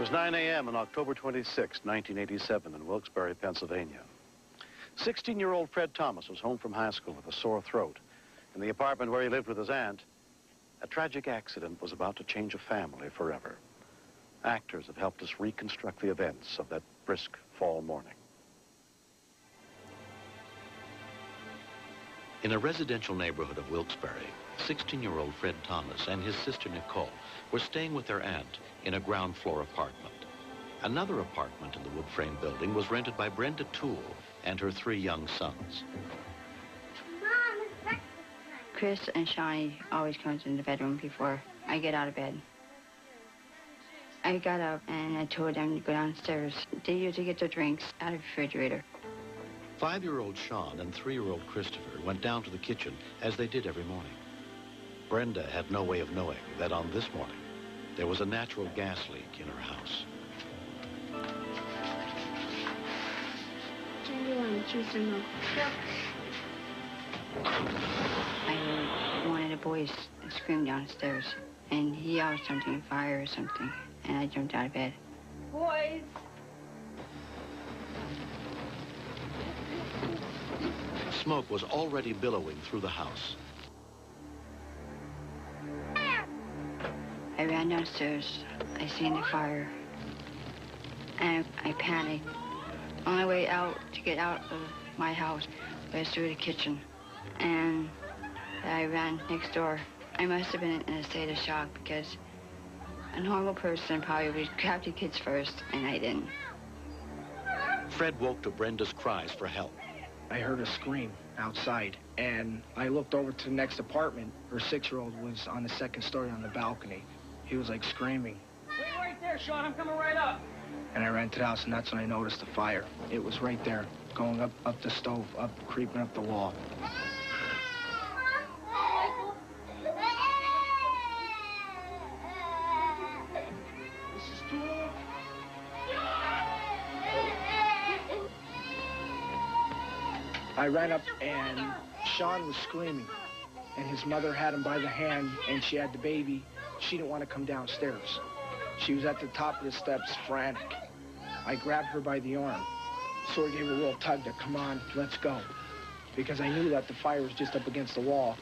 was 9 a.m. on October 26, 1987 in Wilkes-Barre, Pennsylvania. 16-year-old Fred Thomas was home from high school with a sore throat. In the apartment where he lived with his aunt, a tragic accident was about to change a family forever. Actors have helped us reconstruct the events of that brisk fall morning. In a residential neighborhood of Wilkes-Barre, 16-year-old Fred Thomas and his sister Nicole were staying with their aunt in a ground floor apartment. Another apartment in the wood frame building was rented by Brenda Toole and her 3 young sons. Mom, it's breakfast time. Chris and Shawnee always comes in the bedroom before I get out of bed. I got up and I told them to go downstairs. They usually get their drinks out of the refrigerator. 5-year-old Sean and 3-year-old Christopher went down to the kitchen as they did every morning. Brenda had no way of knowing that on this morning, there was a natural gas leak in her house. Do you want juice or milk? I wanted the boys to scream downstairs, and he yelled something, fire or something, and I jumped out of bed. Boys! Smoke was already billowing through the house. I ran downstairs. I seen the fire, and I panicked. Only way out to get out of my house was through the kitchen, and I ran next door. I must have been in a state of shock because a normal person probably would grab the kids first, and I didn't. Fred woke to Brenda's cries for help. I heard a scream outside, and I looked over to the next apartment. Her 6-year-old was on the 2nd story on the balcony. He was like screaming. Wait right there, Sean, I'm coming right up. And I ran to the house, and that's when I noticed the fire. It was right there, going up the stove, creeping up the wall. Mrs. Toole? I ran up, and Sean was screaming, and his mother had him by the hand, and she had the baby. She didn't want to come downstairs. She was at the top of the steps, frantic. I grabbed her by the arm, sort of gave her a little tug to, come on, let's go. Because I knew that the fire was just up against the wall.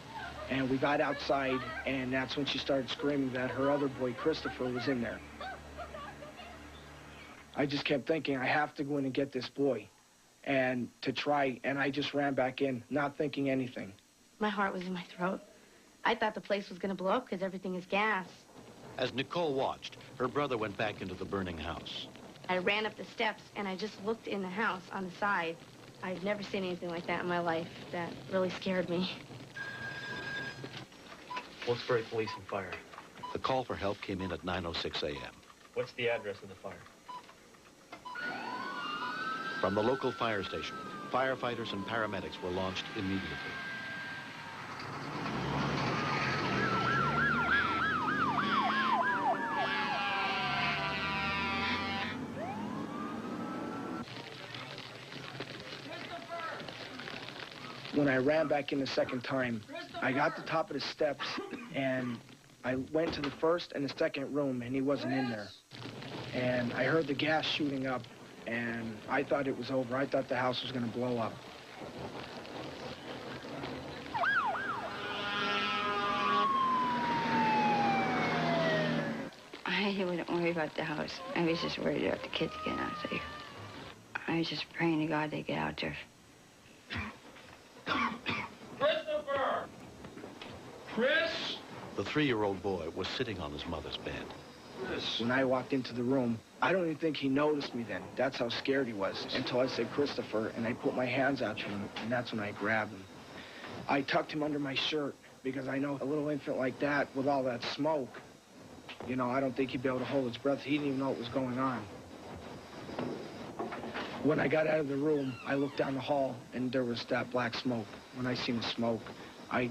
And we got outside, and that's when she started screaming that her other boy, Christopher, was in there. I just kept thinking, I have to go in and get this boy. And to try, and I just ran back in, not thinking anything. My heart was in my throat. I thought the place was going to blow up because everything is gas. As Nicole watched, her brother went back into the burning house. I ran up the steps, and I just looked in the house on the side. I've never seen anything like that in my life. That really scared me. Wilkes-Barre Police and Fire. The call for help came in at 9:06 a.m. What's the address of the fire? From the local fire station, firefighters and paramedics were launched immediately. When I ran back in the 2nd time, I got to the top of the steps, and I went to the 1st and the 2nd room, and he wasn't in there. And I heard the gas shooting up, and I thought it was over. I thought the house was going to blow up. I wouldn't worry about the house. I was just worried about the kids getting out safe. I was just praying to God they get out there. Christopher! Chris! The 3-year-old boy was sitting on his mother's bed. Chris. When I walked into the room, I don't even think he noticed me then. That's how scared he was, until I said Christopher, and I put my hands out to him, and that's when I grabbed him. I tucked him under my shirt, because I know a little infant like that, with all that smoke, you know, I don't think he'd be able to hold his breath. He didn't even know what was going on. When I got out of the room, I looked down the hall, and there was that black smoke. When I seen the smoke, I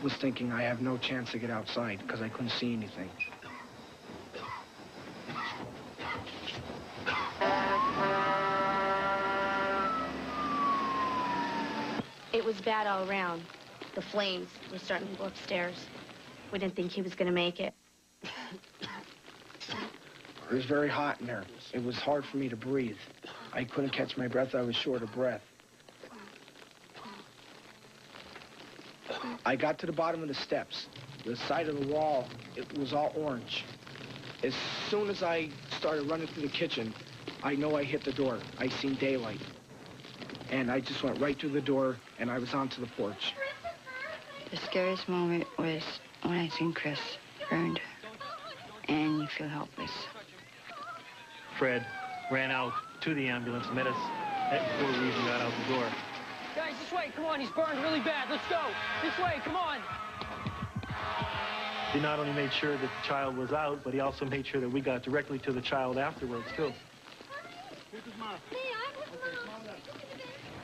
was thinking I have no chance to get outside, because I couldn't see anything. It was bad all around. The flames were starting to go upstairs. We didn't think he was going to make it. It was very hot in there. It was hard for me to breathe. I couldn't catch my breath. I was short of breath. I got to the bottom of the steps. The side of the wall, it was all orange. As soon as I started running through the kitchen, I know I hit the door. I seen daylight. And I just went right through the door, and I was onto the porch. The scariest moment was when I seen Chris burned, and you feel helpless. Fred ran out to the ambulance, met us before we even got out the door. Guys, this way, come on, he's burned really bad. Let's go. This way, come on. He not only made sure that the child was out, but he also made sure that we got directly to the child afterwards, too.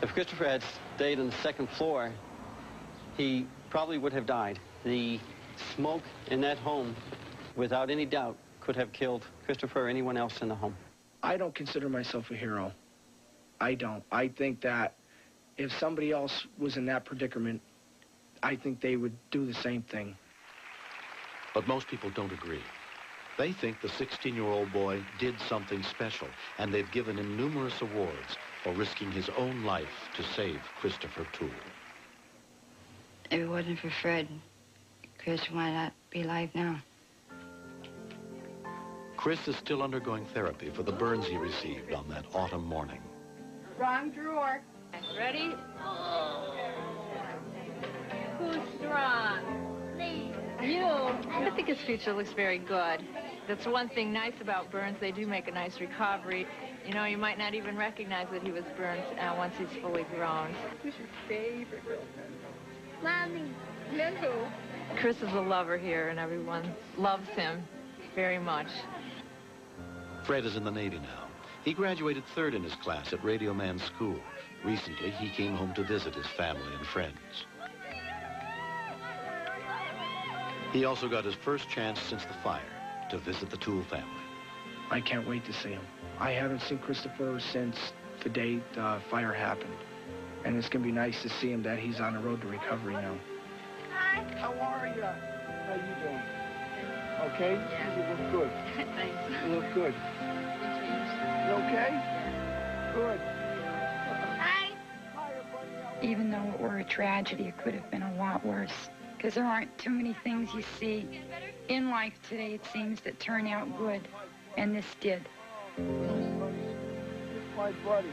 If Christopher had stayed on the second floor, he probably would have died. The smoke in that home, without any doubt, could have killed Christopher or anyone else in the home. I don't consider myself a hero. I don't. I think that if somebody else was in that predicament, I think they would do the same thing. But most people don't agree. They think the 16-year-old boy did something special, and they've given him numerous awards for risking his own life to save Christopher Toole. If it wasn't for Fred, Chris might not be alive now. Chris is still undergoing therapy for the burns he received on that autumn morning. Wrong drawer. Ready? Who's strong? Me. You. I think his future looks very good. That's one thing nice about burns. They do make a nice recovery. You know, you might not even recognize that he was burned once he's fully grown. Who's your favorite girl? Mommy. Then who? Chris is a lover here, and everyone loves him very much. Fred is in the Navy now. He graduated third in his class at Radio Man School. Recently, he came home to visit his family and friends. He also got his first chance since the fire to visit the Toole family. I can't wait to see him. I haven't seen Christopher since the day the fire happened. And it's going to be nice to see him that he's on the road to recovery now. Hi. How are you? How you doing? Okay? Yeah. You look good. Thanks. You look good. You okay? Good. Hi. Even though it were a tragedy, it could have been a lot worse. Because there aren't too many things you see in life today, it seems, that turn out good. And this did. It's my buddy.